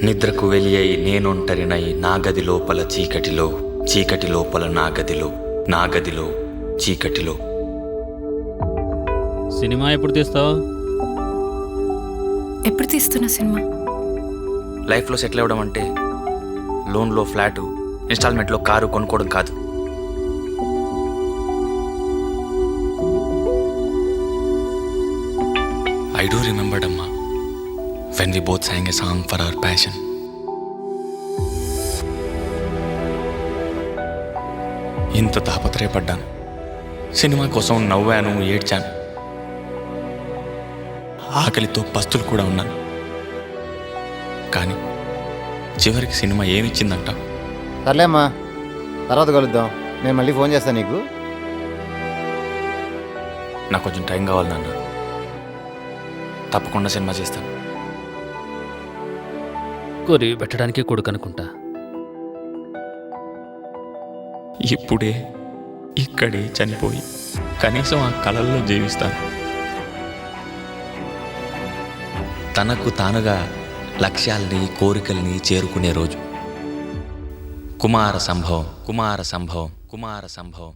నిద్రకు వెలి అయి నేనొంటరినై నా గది లోపల చీకటిలో, చీకటి లోపల నా గదిలో, నా గదిలో చీకటిలో. సినిమా ఎప్పుడు తీస్తావు? ఎప్పుడు తీస్తున్నా సినిమా? లైఫ్లో సెటిల్ అవ్వడం అంటే లోన్లో ఫ్లాటు, ఇన్స్టాల్మెంట్లో కారు కొనుక్కోవడం కాదు. I do remember, Amma, when we both sang a song for our passion. ఇంత తాపత్రయపడ్డాను, సినిమా కోసం నవ్వాను, ఏడ్చాను, ఆకలితో పస్తులు కూడా ఉన్నాను. కానీ చివరికి సినిమా ఏమిచ్చిందంట? సర్లేమ్మా, తర్వాత కలుద్దాం. నేను మళ్ళీ ఫోన్ చేస్తాను నీకు. నాకు కొంచెం టైం కావాలి నాన్న. తప్పకుండా సినిమా చేస్తాను. కొరివి పెట్టడానికి కొడుకు అనుకుంటా. ఇప్పుడే ఇక్కడే చనిపోయి కనీసం ఆ కళల్లో జీవిస్తాను. తనకు తానుగా లక్ష్యాల్ని, కోరికల్ని చేరుకునే రోజు. కుమార సంభవం, కుమార సంభవం, కుమార సంభవం.